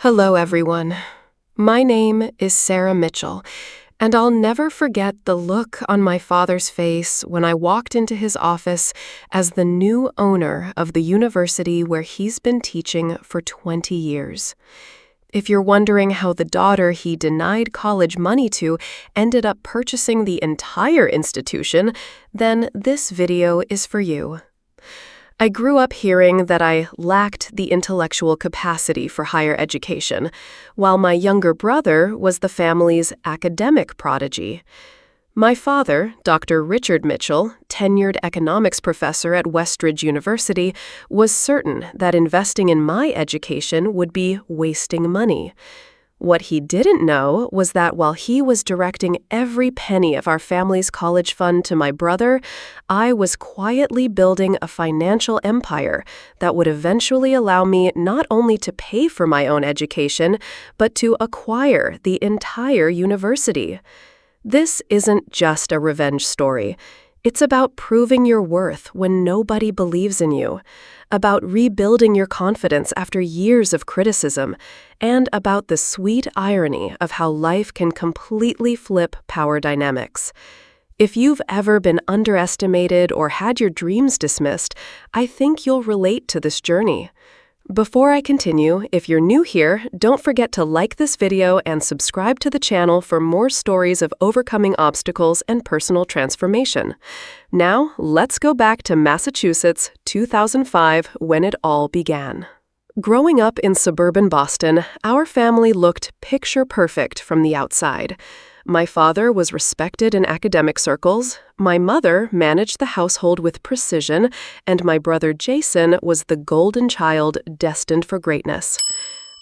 Hello, everyone. My name is Sarah Mitchell, and I'll never forget the look on my father's face when I walked into his office as the new owner of the university where he's been teaching for 20 years. If you're wondering how the daughter he denied college money to ended up purchasing the entire institution, then this video is for you. I grew up hearing that I lacked the intellectual capacity for higher education, while my younger brother was the family's academic prodigy. My father, Dr. Richard Mitchell, tenured economics professor at Westridge University, was certain that investing in my education would be wasting money. What he didn't know was that while he was directing every penny of our family's college fund to my brother, I was quietly building a financial empire that would eventually allow me not only to pay for my own education, but to acquire the entire university. This isn't just a revenge story. It's about proving your worth when nobody believes in you, about rebuilding your confidence after years of criticism, and about the sweet irony of how life can completely flip power dynamics. If you've ever been underestimated or had your dreams dismissed, I think you'll relate to this journey. Before I continue, if you're new here, don't forget to like this video and subscribe to the channel for more stories of overcoming obstacles and personal transformation. Now, let's go back to Massachusetts, 2005, when it all began. Growing up in suburban Boston, our family looked picture perfect from the outside. My father was respected in academic circles, my mother managed the household with precision, and my brother Jason was the golden child destined for greatness.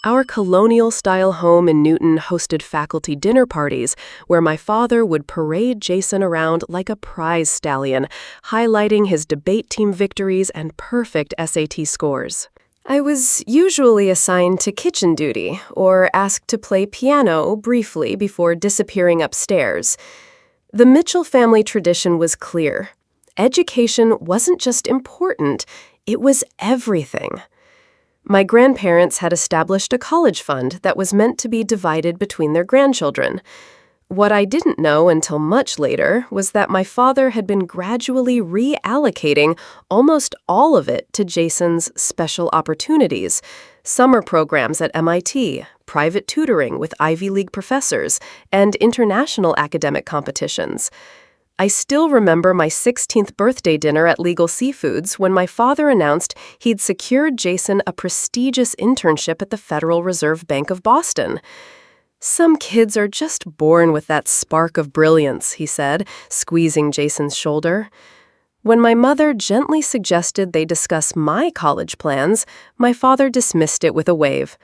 Our colonial-style home in Newton hosted faculty dinner parties where my father would parade Jason around like a prize stallion, highlighting his debate team victories and perfect SAT scores. I was usually assigned to kitchen duty or asked to play piano briefly before disappearing upstairs. The Mitchell family tradition was clear. Education wasn't just important, it was everything. My grandparents had established a college fund that was meant to be divided between their grandchildren. What I didn't know until much later was that my father had been gradually reallocating almost all of it to Jason's special opportunities, summer programs at MIT, private tutoring with Ivy League professors, and international academic competitions. I still remember my 16th birthday dinner at Legal Seafoods when my father announced he'd secured Jason a prestigious internship at the Federal Reserve Bank of Boston. "Some kids are just born with that spark of brilliance," he said, squeezing Jason's shoulder. When my mother gently suggested they discuss my college plans, my father dismissed it with a wave.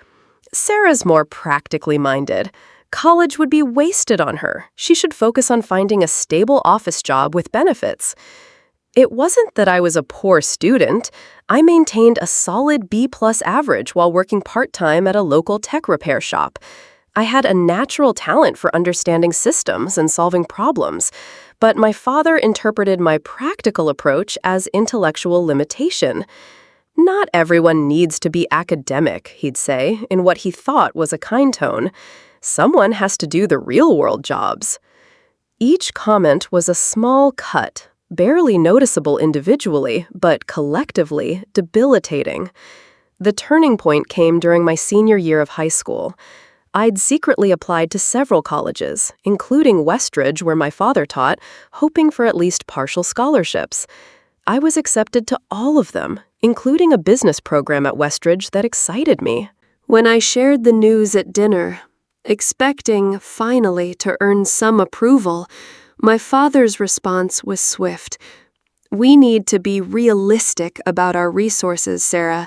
"Sarah's more practically minded. College would be wasted on her. She should focus on finding a stable office job with benefits." It wasn't that I was a poor student. I maintained a solid B+ average while working part-time at a local tech repair shop. I had a natural talent for understanding systems and solving problems, but my father interpreted my practical approach as intellectual limitation. "Not everyone needs to be academic," he'd say, in what he thought was a kind tone. "Someone has to do the real-world jobs." Each comment was a small cut, barely noticeable individually, but collectively debilitating. The turning point came during my senior year of high school. I'd secretly applied to several colleges, including Westridge, where my father taught, hoping for at least partial scholarships. I was accepted to all of them, including a business program at Westridge that excited me. When I shared the news at dinner, expecting, finally, to earn some approval, my father's response was swift. "We need to be realistic about our resources, Sarah.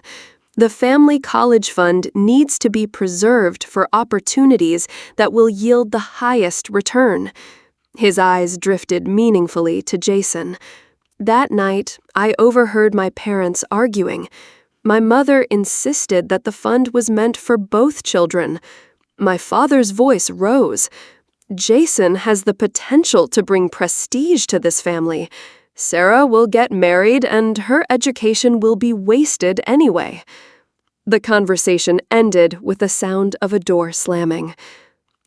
The family college fund needs to be preserved for opportunities that will yield the highest return." His eyes drifted meaningfully to Jason. That night, I overheard my parents arguing. My mother insisted that the fund was meant for both children. My father's voice rose. "Jason has the potential to bring prestige to this family. Sarah will get married and her education will be wasted anyway." The conversation ended with the sound of a door slamming.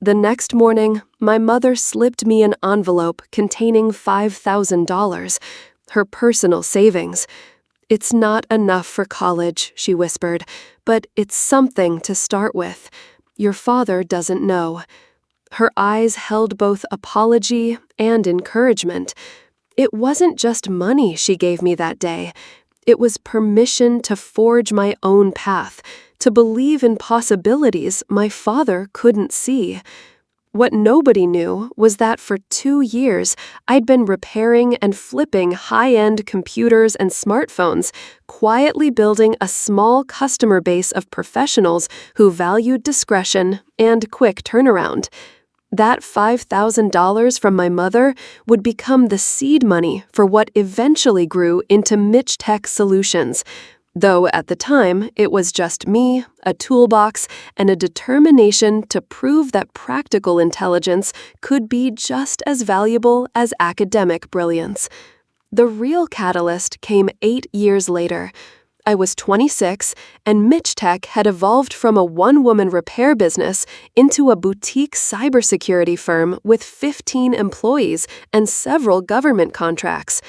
The next morning, my mother slipped me an envelope containing $5,000, her personal savings. "It's not enough for college," she whispered, "but it's something to start with. Your father doesn't know." Her eyes held both apology and encouragement. It wasn't just money she gave me that day. It was permission to forge my own path, to believe in possibilities my father couldn't see. What nobody knew was that for 2 years, I'd been repairing and flipping high-end computers and smartphones, quietly building a small customer base of professionals who valued discretion and quick turnaround. That $5,000 from my mother would become the seed money for what eventually grew into Mitch Tech Solutions, though at the time it was just me, a toolbox, and a determination to prove that practical intelligence could be just as valuable as academic brilliance. The real catalyst came 8 years later. I was 26, and Mitch Tech had evolved from a one-woman repair business into a boutique cybersecurity firm with 15 employees and several government contracts.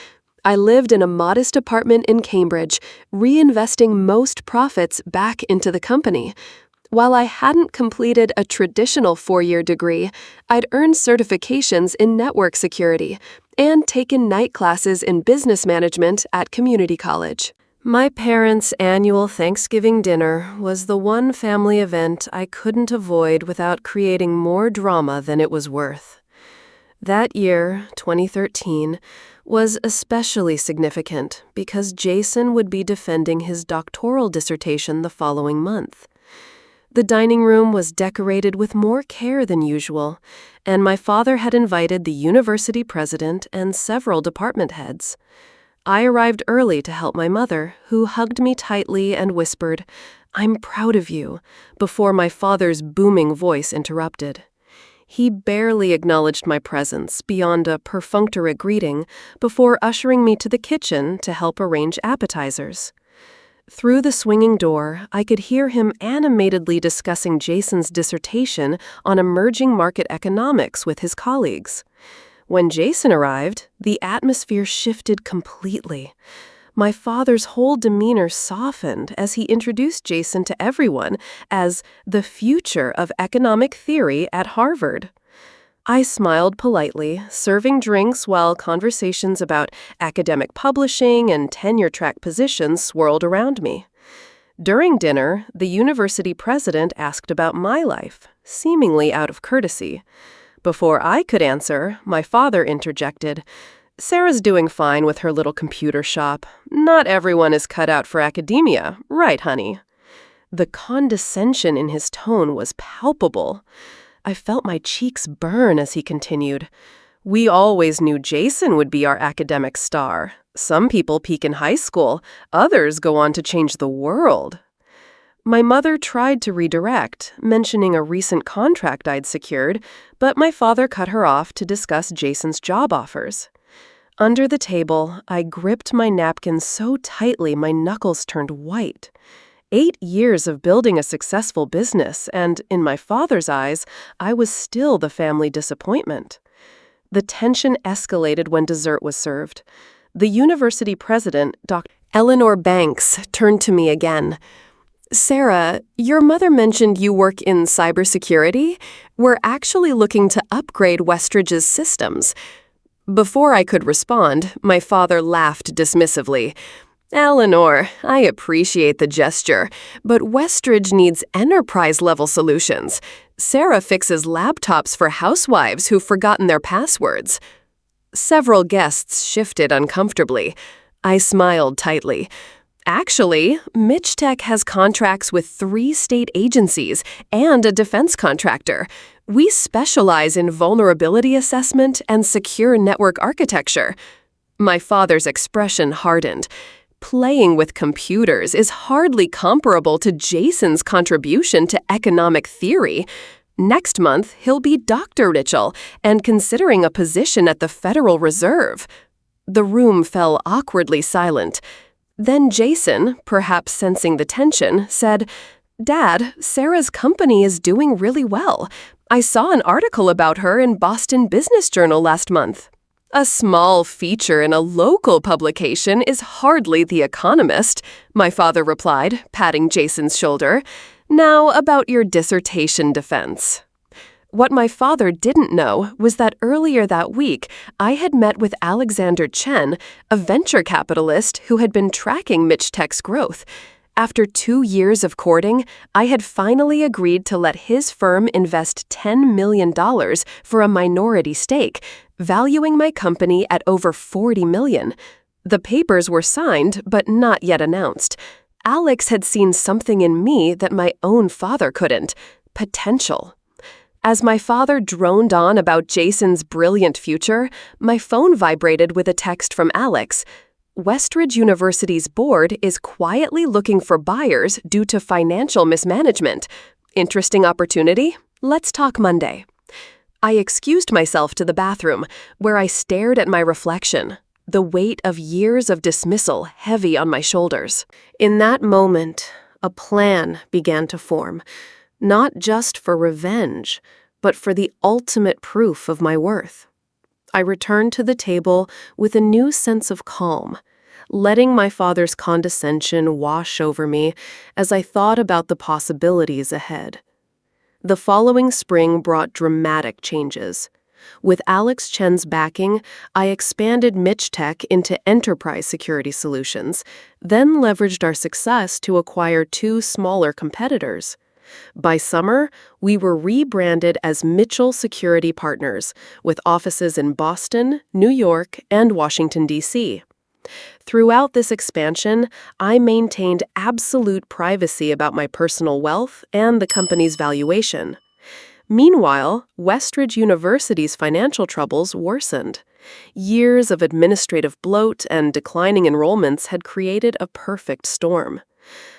I lived in a modest apartment in Cambridge, reinvesting most profits back into the company. While I hadn't completed a traditional 4-year degree, I'd earned certifications in network security and taken night classes in business management at community college. My parents' annual Thanksgiving dinner was the one family event I couldn't avoid without creating more drama than it was worth. That year, 2013, was especially significant because Jason would be defending his doctoral dissertation the following month. The dining room was decorated with more care than usual, and my father had invited the university president and several department heads. I arrived early to help my mother, who hugged me tightly and whispered, "I'm proud of you," before my father's booming voice interrupted. He barely acknowledged my presence beyond a perfunctory greeting before ushering me to the kitchen to help arrange appetizers. Through the swinging door, I could hear him animatedly discussing Jason's dissertation on emerging market economics with his colleagues. When Jason arrived, the atmosphere shifted completely. My father's whole demeanor softened as he introduced Jason to everyone as the future of economic theory at Harvard. I smiled politely, serving drinks while conversations about academic publishing and tenure-track positions swirled around me. During dinner, the university president asked about my life, seemingly out of courtesy. Before I could answer, my father interjected, "Sarah's doing fine with her little computer shop. Not everyone is cut out for academia, right, honey?" The condescension in his tone was palpable. I felt my cheeks burn as he continued, "We always knew Jason would be our academic star. Some people peak in high school, others go on to change the world." My mother tried to redirect, mentioning a recent contract I'd secured, but my father cut her off to discuss Jason's job offers. Under the table, I gripped my napkin so tightly my knuckles turned white. 8 years of building a successful business, and in my father's eyes, I was still the family disappointment. The tension escalated when dessert was served. The university president, Dr. Eleanor Banks, turned to me again. "Sarah, your mother mentioned you work in cybersecurity. We're actually looking to upgrade Westridge's systems." Before I could respond, my father laughed dismissively. "Eleanor, I appreciate the gesture, but Westridge needs enterprise-level solutions. Sarah fixes laptops for housewives who've forgotten their passwords." Several guests shifted uncomfortably. I smiled tightly. "Actually, Mitch Tech has contracts with 3 state agencies and a defense contractor. We specialize in vulnerability assessment and secure network architecture." My father's expression hardened. Playing with computers is hardly comparable to Jason's contribution to economic theory. Next month, he'll be Dr. Ritchell and considering a position at the Federal Reserve. The room fell awkwardly silent. Then Jason, perhaps sensing the tension, said, "Dad, Sarah's company is doing really well. I saw an article about her in Boston Business Journal last month." "A small feature in a local publication is hardly The Economist," my father replied, patting Jason's shoulder. "Now about your dissertation defense." What my father didn't know was that earlier that week, I had met with Alexander Chen, a venture capitalist who had been tracking Mitch Tech's growth. After 2 years of courting, I had finally agreed to let his firm invest $10 million for a minority stake, valuing my company at over $40 million. The papers were signed, but not yet announced. Alex had seen something in me that my own father couldn't: potential. As my father droned on about Jason's brilliant future, my phone vibrated with a text from Alex. "Westridge University's board is quietly looking for buyers due to financial mismanagement. Interesting opportunity? Let's talk Monday." I excused myself to the bathroom, where I stared at my reflection, the weight of years of dismissal heavy on my shoulders. In that moment, a plan began to form, not just for revenge, but for the ultimate proof of my worth. I returned to the table with a new sense of calm, letting my father's condescension wash over me as I thought about the possibilities ahead. The following spring brought dramatic changes. With Alex Chen's backing, I expanded Mitch Tech into enterprise security solutions, then leveraged our success to acquire 2 smaller competitors. By summer, we were rebranded as Mitchell Security Partners, with offices in Boston, New York, and Washington, D.C. Throughout this expansion, I maintained absolute privacy about my personal wealth and the company's valuation. Meanwhile, Westridge University's financial troubles worsened. Years of administrative bloat and declining enrollments had created a perfect storm.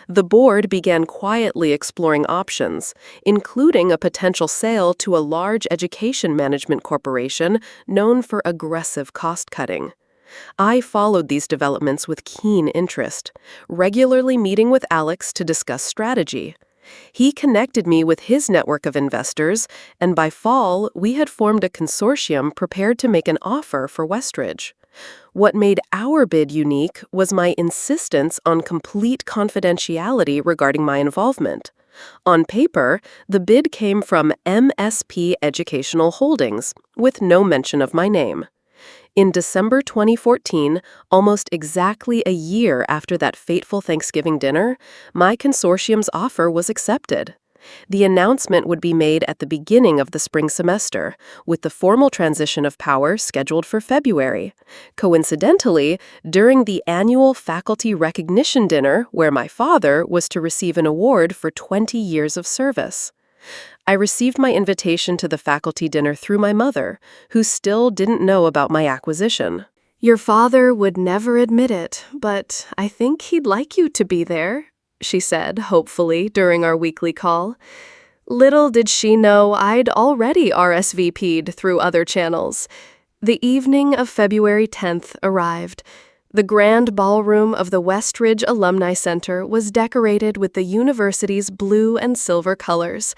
The board began quietly exploring options, including a potential sale to a large education management corporation known for aggressive cost-cutting. I followed these developments with keen interest, regularly meeting with Alex to discuss strategy. He connected me with his network of investors, and by fall, we had formed a consortium prepared to make an offer for Westridge. What made our bid unique was my insistence on complete confidentiality regarding my involvement. On paper, the bid came from MSP Educational Holdings, with no mention of my name. In December 2014, almost exactly a year after that fateful Thanksgiving dinner, my consortium's offer was accepted. The announcement would be made at the beginning of the spring semester, with the formal transition of power scheduled for February. Coincidentally, during the annual faculty recognition dinner where my father was to receive an award for 20 years of service. I received my invitation to the faculty dinner through my mother, who still didn't know about my acquisition. "Your father would never admit it, but I think he'd like you to be there," she said, hopefully, during our weekly call. Little did she know I'd already RSVP'd through other channels. The evening of February 10th arrived. The grand ballroom of the Westridge Alumni Center was decorated with the university's blue and silver colors.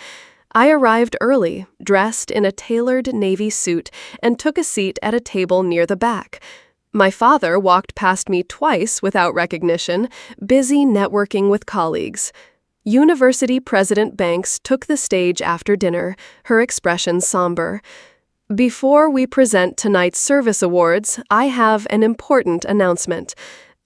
I arrived early, dressed in a tailored navy suit, and took a seat at a table near the back. My father walked past me twice without recognition, busy networking with colleagues. University President Banks took the stage after dinner, her expression somber. "Before we present tonight's service awards, I have an important announcement.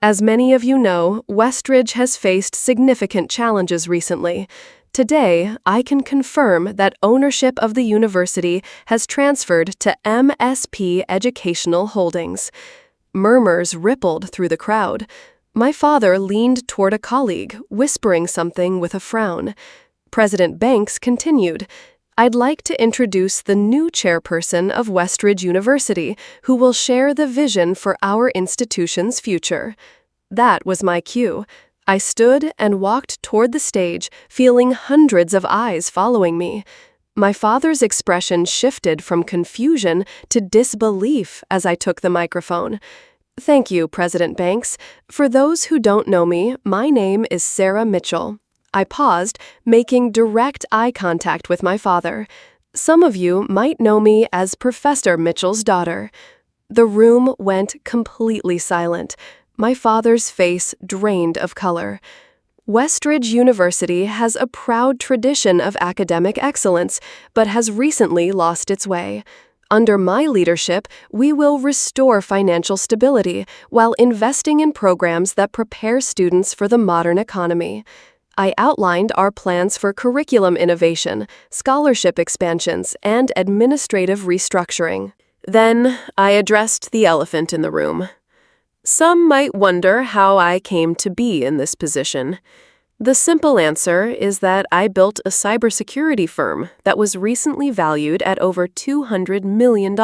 As many of you know, Westridge has faced significant challenges recently. Today, I can confirm that ownership of the university has transferred to MSP Educational Holdings." Murmurs rippled through the crowd. My father leaned toward a colleague, whispering something with a frown. President Banks continued, "I'd like to introduce the new chairperson of Westridge University, who will share the vision for our institution's future." That was my cue. I stood and walked toward the stage, feeling hundreds of eyes following me. My father's expression shifted from confusion to disbelief as I took the microphone. Thank you, President Banks. For those who don't know me, my name is Sarah Mitchell. I paused, making direct eye contact with my father. Some of you might know me as Professor Mitchell's daughter. The room went completely silent. My father's face drained of color. Westridge University has a proud tradition of academic excellence, but has recently lost its way. Under my leadership, we will restore financial stability while investing in programs that prepare students for the modern economy. I outlined our plans for curriculum innovation, scholarship expansions, and administrative restructuring. Then I addressed the elephant in the room. Some might wonder how I came to be in this position. The simple answer is that I built a cybersecurity firm that was recently valued at over $200 million.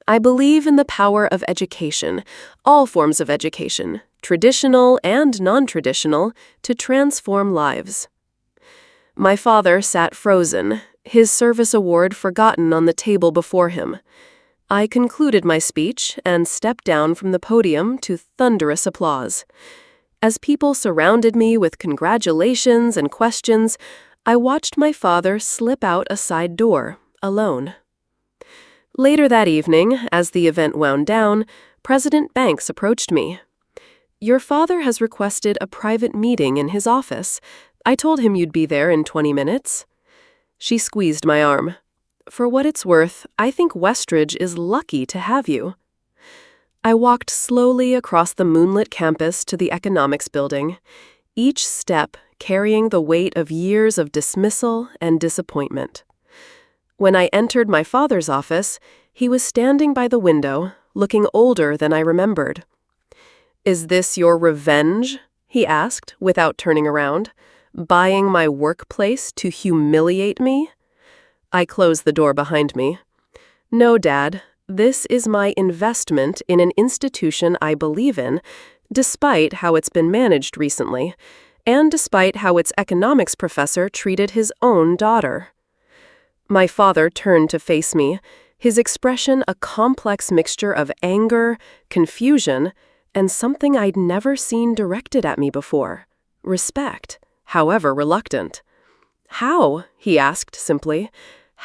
I believe in the power of education, all forms of education, traditional and non-traditional, to transform lives. My father sat frozen, his service award forgotten on the table before him. I concluded my speech and stepped down from the podium to thunderous applause. As people surrounded me with congratulations and questions, I watched my father slip out a side door, alone. Later that evening, as the event wound down, President Banks approached me. "Your father has requested a private meeting in his office. I told him you'd be there in 20 minutes. She squeezed my arm. "For what it's worth, I think Westridge is lucky to have you." I walked slowly across the moonlit campus to the economics building, each step carrying the weight of years of dismissal and disappointment. When I entered my father's office, he was standing by the window, looking older than I remembered. "Is this your revenge?" he asked, without turning around. "Buying my workplace to humiliate me?" I closed the door behind me. "No, Dad, this is my investment in an institution I believe in, despite how it's been managed recently, and despite how its economics professor treated his own daughter." My father turned to face me, his expression a complex mixture of anger, confusion, and something I'd never seen directed at me before: respect, however reluctant. "How?" he asked simply.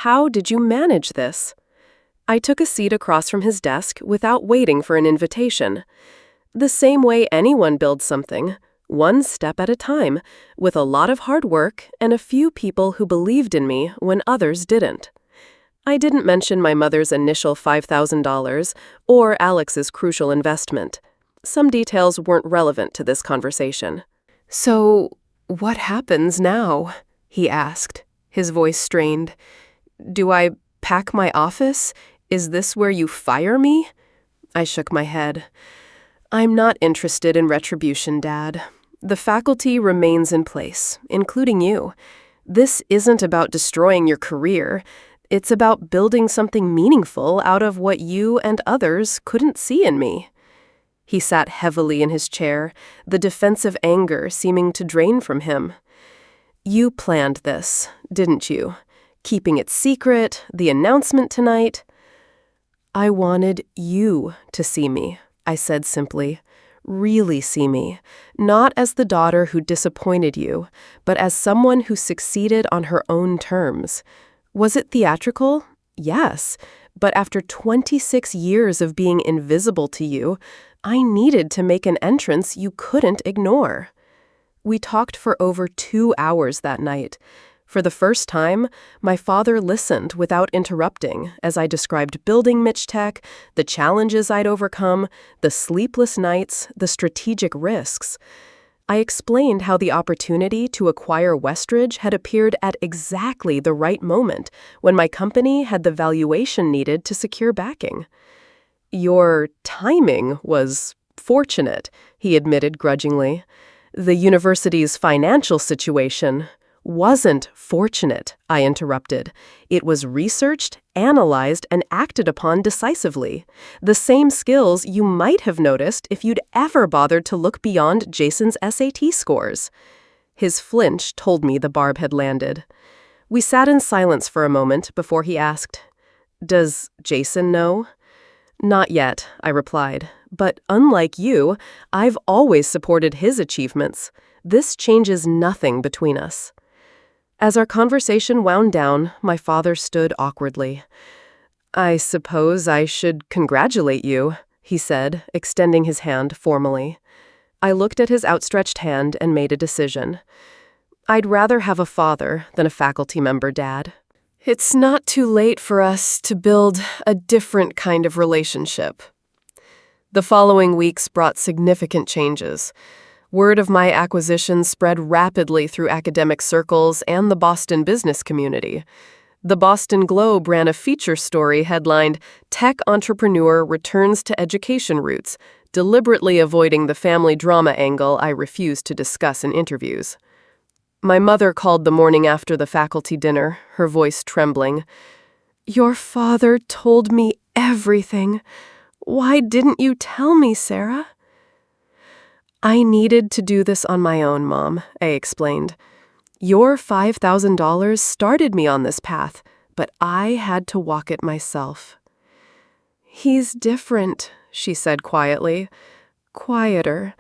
"How did you manage this?" I took a seat across from his desk without waiting for an invitation. The same way anyone builds something, one step at a time, with a lot of hard work and a few people who believed in me when others didn't. I didn't mention my mother's initial $5,000 or Alex's crucial investment. Some details weren't relevant to this conversation. "So, what happens now?" he asked, his voice strained. "Do I pack my office? Is this where you fire me?" I shook my head. "I'm not interested in retribution, Dad. The faculty remains in place, including you. This isn't about destroying your career. It's about building something meaningful out of what you and others couldn't see in me." He sat heavily in his chair, the defensive anger seeming to drain from him. "You planned this, didn't you? Keeping it secret, the announcement tonight." "I wanted you to see me," I said simply. "Really see me, not as the daughter who disappointed you, but as someone who succeeded on her own terms. Was it theatrical? Yes, but after 26 years of being invisible to you, I needed to make an entrance you couldn't ignore." We talked for over 2 hours that night. For the first time, my father listened without interrupting as I described building Mitch Tech, the challenges I'd overcome, the sleepless nights, the strategic risks. I explained how the opportunity to acquire Westridge had appeared at exactly the right moment when my company had the valuation needed to secure backing. "Your timing was fortunate," he admitted grudgingly. "The university's financial situation wasn't fortunate," I interrupted. "It was researched, analyzed, and acted upon decisively. The same skills you might have noticed if you'd ever bothered to look beyond Jason's SAT scores." His flinch told me the barb had landed. We sat in silence for a moment before he asked, "Does Jason know?" "Not yet," I replied, But unlike you, I've always supported his achievements. This changes nothing between us." As our conversation wound down, my father stood awkwardly. "I suppose I should congratulate you," he said, extending his hand formally. I looked at his outstretched hand and made a decision. "I'd rather have a father than a faculty member, Dad. It's not too late for us to build a different kind of relationship." The following weeks brought significant changes. Word of my acquisition spread rapidly through academic circles and the Boston business community. The Boston Globe ran a feature story headlined, "Tech Entrepreneur Returns to Education Roots," deliberately avoiding the family drama angle I refused to discuss in interviews. My mother called the morning after the faculty dinner, her voice trembling. "Your father told me everything. Why didn't you tell me, Sarah?" "I needed to do this on my own, Mom," I explained. "Your $5,000 started me on this path, but I had to walk it myself." "He's different," she said quietly. "Quieter.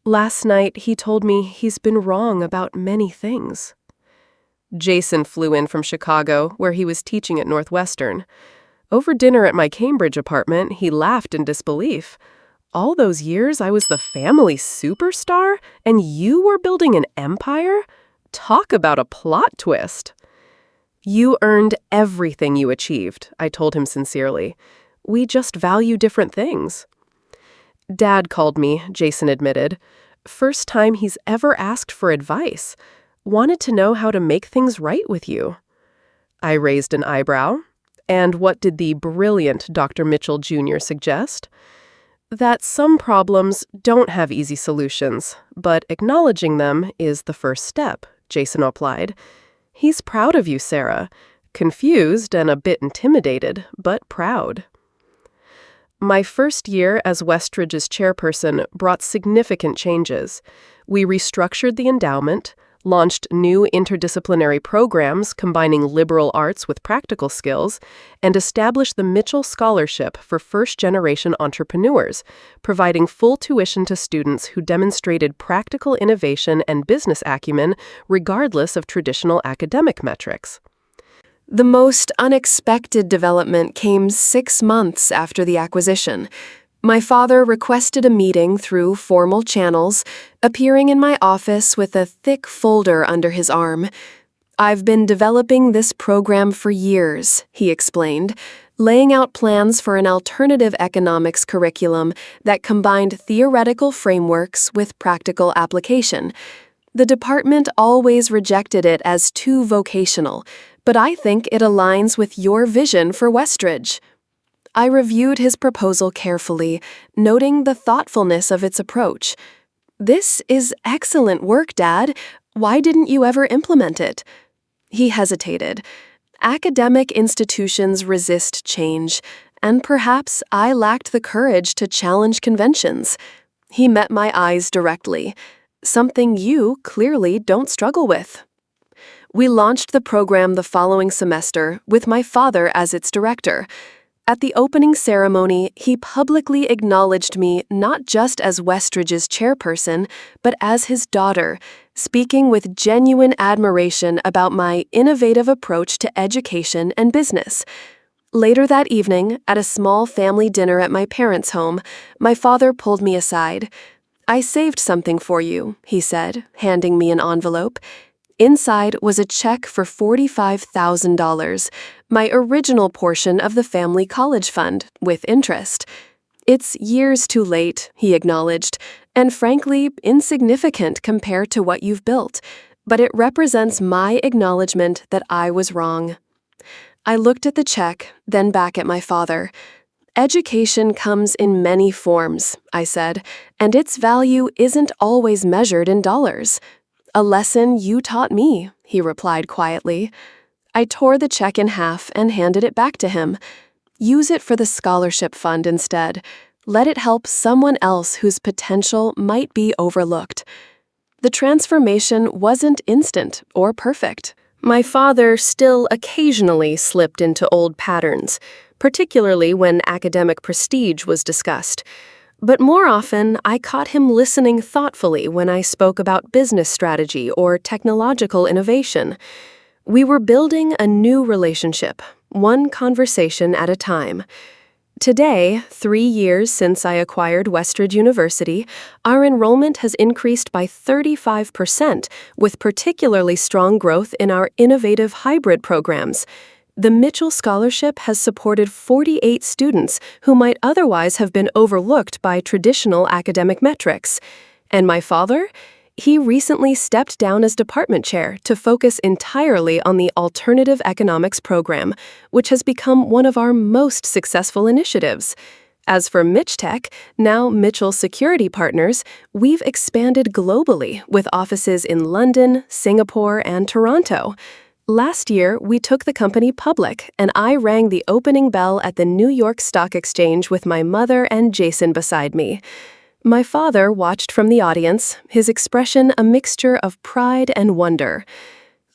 Last night he told me he's been wrong about many things." Jason flew in from Chicago, where he was teaching at Northwestern. Over dinner at my Cambridge apartment, he laughed in disbelief. "All those years I was the family superstar, and you were building an empire? Talk about a plot twist." "You earned everything you achieved," I told him sincerely. "We just value different things." "Dad called me," Jason admitted. "First time he's ever asked for advice. Wanted to know how to make things right with you." I raised an eyebrow. "And what did the brilliant Dr. Mitchell Jr. suggest?" "That some problems don't have easy solutions, but acknowledging them is the first step," Jason replied. "He's proud of you, Sarah. Confused and a bit intimidated, but proud." My first year as Westridge's chairperson brought significant changes. We restructured the endowment, launched new interdisciplinary programs combining liberal arts with practical skills, and established the Mitchell Scholarship for first-generation entrepreneurs, providing full tuition to students who demonstrated practical innovation and business acumen regardless of traditional academic metrics. The most unexpected development came 6 months after the acquisition. My father requested a meeting through formal channels, appearing in my office with a thick folder under his arm. "I've been developing this program for years," he explained, laying out plans for an alternative economics curriculum that combined theoretical frameworks with practical application. The department always rejected it as too vocational, but I think it aligns with your vision for Westridge. I reviewed his proposal carefully, noting the thoughtfulness of its approach. "This is excellent work, Dad. Why didn't you ever implement it?" He hesitated. "Academic institutions resist change, and perhaps I lacked the courage to challenge conventions." He met my eyes directly. "Something you clearly don't struggle with." We launched the program the following semester, with my father as its director. At the opening ceremony, he publicly acknowledged me not just as Westridge's chairperson, but as his daughter, speaking with genuine admiration about my innovative approach to education and business. Later that evening, at a small family dinner at my parents' home, my father pulled me aside. "I saved something for you," he said, handing me an envelope. Inside was a check for $45,000, my original portion of the family college fund, with interest. "It's years too late," he acknowledged, "and frankly, insignificant compared to what you've built, but it represents my acknowledgement that I was wrong." I looked at the check, then back at my father. "Education comes in many forms," I said, "and its value isn't always measured in dollars." "A lesson you taught me," he replied quietly. I tore the check in half and handed it back to him. "Use it for the scholarship fund instead. Let it help someone else whose potential might be overlooked." The transformation wasn't instant or perfect. My father still occasionally slipped into old patterns, particularly when academic prestige was discussed. But more often, I caught him listening thoughtfully when I spoke about business strategy or technological innovation. We were building a new relationship, one conversation at a time. Today, 3 years since I acquired Westridge University, our enrollment has increased by 35%, with particularly strong growth in our innovative hybrid programs. The Mitchell Scholarship has supported 48 students who might otherwise have been overlooked by traditional academic metrics. And my father? He recently stepped down as department chair to focus entirely on the Alternative Economics program, which has become one of our most successful initiatives. As for MitchTech, now Mitchell Security Partners, we've expanded globally with offices in London, Singapore, and Toronto. Last year, we took the company public, and I rang the opening bell at the New York Stock Exchange with my mother and Jason beside me. My father watched from the audience, his expression a mixture of pride and wonder.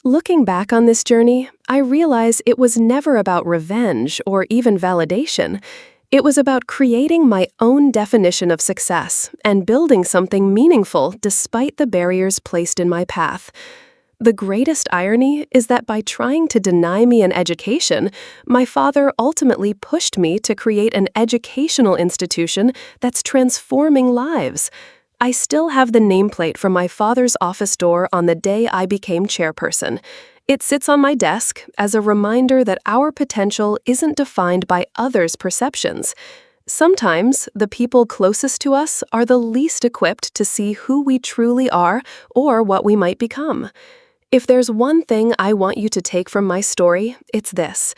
Looking back on this journey, I realize it was never about revenge or even validation. It was about creating my own definition of success and building something meaningful despite the barriers placed in my path. The greatest irony is that by trying to deny me an education, my father ultimately pushed me to create an educational institution that's transforming lives. I still have the nameplate from my father's office door on the day I became chairperson. It sits on my desk as a reminder that our potential isn't defined by others' perceptions. Sometimes, the people closest to us are the least equipped to see who we truly are or what we might become. If there's one thing I want you to take from my story, it's this: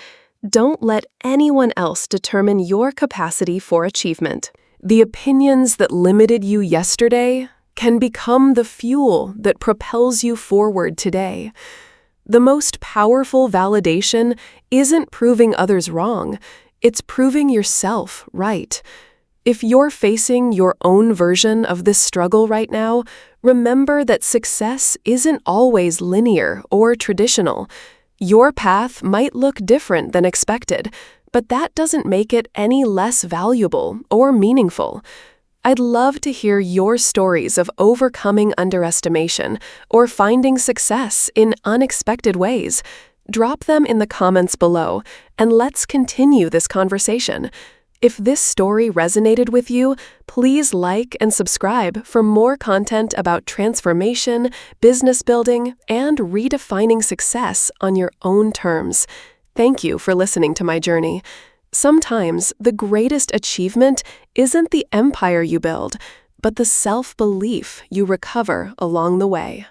don't let anyone else determine your capacity for achievement. The opinions that limited you yesterday can become the fuel that propels you forward today. The most powerful validation isn't proving others wrong, it's proving yourself right. If you're facing your own version of this struggle right now, remember that success isn't always linear or traditional. Your path might look different than expected, but that doesn't make it any less valuable or meaningful. I'd love to hear your stories of overcoming underestimation or finding success in unexpected ways. Drop them in the comments below, and let's continue this conversation. If this story resonated with you, please like and subscribe for more content about transformation, business building, and redefining success on your own terms. Thank you for listening to my journey. Sometimes the greatest achievement isn't the empire you build, but the self-belief you recover along the way.